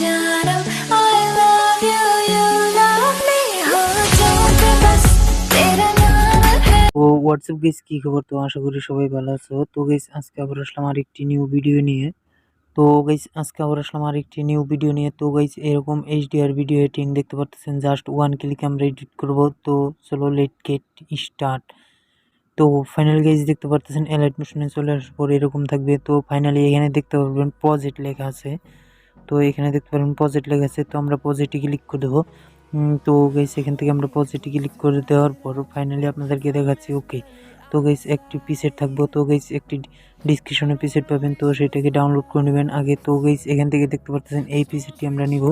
जानो I love you, you love me हो जाते बस तेरा नाम है। তো হোয়াটসঅ্যাপ গাইস, কি খবর? তো আশা করি সবাই ভালো আছো। তো গাইস আজকে আবার আসলাম আরেকটি নিউ ভিডিও নিয়ে। তো গাইস এরকম এইচডিআর ভিডিও এডিটিং দেখতে পাচ্ছেন, জাস্ট ওয়ান ক্লিকে আমরা এডিট করব। তো চলো লেট গেট স্টার্ট। তো ফাইনালি গাইস দেখতে পাচ্ছেন এলাইট মোশনে চলে আসার পর এরকম থাকবে। তো ফাইনালি এখানে দেখতে পারবেন প্রজেক্ট লেখা আছে। তো এখানে দেখতে পারবেন প্রজেক্ট লেখা আছে, তো আমরা প্রজেক্টে ক্লিক করে দেবো। তো গাইস এখান থেকে আমরা প্রজেক্টে ক্লিক করে দেওয়ার পর ফাইনালি আপনাদেরকে দেখাচ্ছি। ওকে, তো গাইস একটি পিসেট থাকবো। তো গাইস একটি ডিসক্রিপশনে পিসেট পাবেন, তো সেটাকে ডাউনলোড করে নেবেন আগে। তো গাইস এখান থেকে দেখতে পাচ্ছেন এই পিসেটটি আমরা নিব।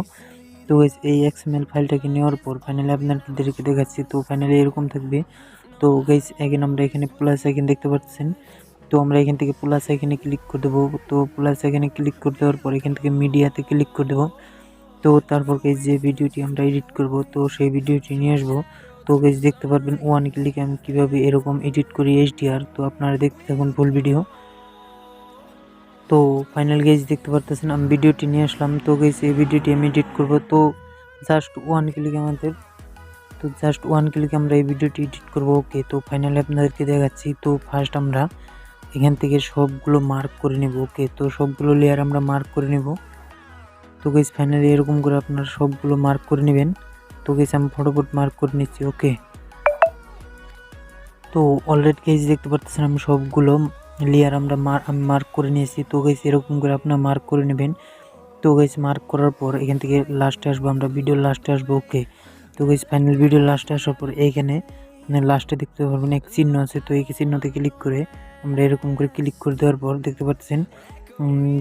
তো গাইস এই এক্সএমএল ফাইলটাকে নেওয়ার পর ফাইনালি আপনাদেরকে দেখাচ্ছি। তো ফাইনালি এরকম থাকবে। তো গাইস এখানে আমরা এখানে প্লাস আইকন দেখতে পাচ্ছেন, তো আমরা এখান থেকে প্লাস আইকনে ক্লিক করে দেবো। তো প্লাস আইকনে ক্লিক করে দেওয়ার পর এখান থেকে মিডিয়াতে ক্লিক করে দেবো। তো তারপর গাইস যে ভিডিওটি আমরা এডিট করব, তো সেই ভিডিওটি নিয়ে আসবো। তো গাইস দেখতে পারবেন ওয়ান ক্লিকে আমি কীভাবে এরকম এডিট করি এইচডিআর। তো আপনারা দেখতে থাকুন ফুল ভিডিও। তো ফাইনাল গাইস দেখতে পারতেছেন আমি ভিডিওটি নিয়ে আসলাম। তো গাইস এই ভিডিওটি আমি এডিট করব। তো জাস্ট ওয়ান ক্লিকে আমরা এই ভিডিওটি এডিট করব। ওকে, তো ফাইনালি আপনাদেরকে দেখাচ্ছি। তো ফার্স্ট আমরা এখান থেকে সবগুলো মার্ক করে নেব। ওকে, তো সবগুলো লেয়ার আমরা মার্ক করে নেব। তো গাইস ফাইনালি এরকম করে আপনারা সবগুলো মার্ক করে নেবেন। তো গাইস আমি ফটোফট মার্ক করে নিচ্ছি। ওকে, তো অলরেডি গাইস দেখতে পাচ্ছেন আমি সবগুলো লেয়ার আমি মার্ক করে নিয়েছি। তো গাইস এরকম করে আপনারা মার্ক করে নেবেন। তো গাইস মার্ক করার পর এখান থেকে লাস্টে আসবো, আমরা ভিডিওর লাস্টে আসবো। ওকে, তো গাইস ফাইনাল ভিডিওর লাস্টে আসার পর এইখানে লাস্টে দেখতে পারবেন এক চিহ্ন আছে। তো এই চিহ্নতে ক্লিক করে আমরা এরকম করে ক্লিক করে দেওয়ার পর দেখতে পাচ্ছেন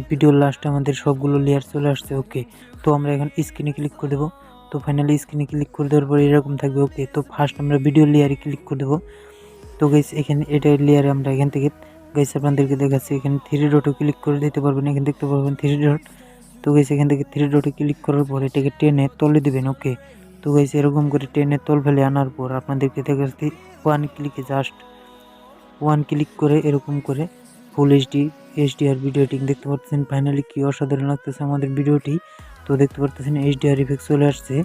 ভিডিওর লাস্টে আমাদের সবগুলো লেয়ার চলে আসছে। ওকে, তো আমরা এখন স্ক্রিনে ক্লিক করে দেবো। তো ফাইনালি স্ক্রিনে ক্লিক করে দেওয়ার পর এরকম থাকবে। ওকে, তো ফার্স্ট আমরা ভিডিও লেয়ারে ক্লিক করে দেবো। তো গাইস এখানে এটা লেয়ারে আমরা এখান থেকে গাইস আপনাদেরকে দেখাচ্ছি, এখানে থ্রি ডটে ক্লিক করে দিতে পারবেন। এখানে দেখতে পারবেন থ্রি ডট। তো গাইস এখান থেকে থ্রি ডটে ক্লিক করার পর এটাকে টেনে তলে দিবেন। ওকে, তো গাইস এরকম করে টেনে তল ফেলে আনার পর আপনাদেরকে দেখাচ্ছি ওয়ান ক্লিক করে এরকম করে ফুল এইচডিআর ভিডিও এডিটিং দেখতে পাচ্ছেন। ফাইনালি কি অসাধারণ লাগতেছে আমাদের ভিডিওটি। তো দেখতে পাচ্ছেন এইচডিআর ইফেক্ট চলে আসছে।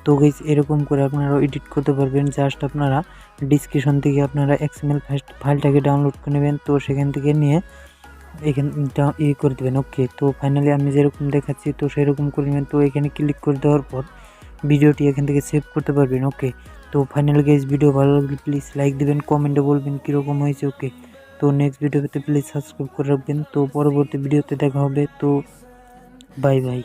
তো গাইস এরকম করে আপনারা এডিট করতে পারবেন। জাস্ট আপনারা ডিসক্রিপশন থেকে আপনারা এক্সএমএল ফাইলটাকে ডাউনলোড করে নেবেন। তো সেখান থেকে নিয়ে এখানটা করে দেবেন। ওকে, তো ফাইনালি আমি যেরকম দেখাচ্ছি তো সেরকম করে নেবেন। তো এখানে ক্লিক করে দেওয়ার পর ভিডিওটি এখান থেকে সেভ করতে পারবেন। ওকে, তো ফাইনালি গাইস ভিডিও ভালো লাগলে প্লিজ লাইক দিবেন, কমেন্টে বলবেন কীরকম হয়েছে। ওকে, তো নেক্সট ভিডিও পেতে প্লিজ সাবস্ক্রাইব করে রাখবেন। তো পরবর্তী ভিডিওতে দেখা হবে। তো বাই বাই।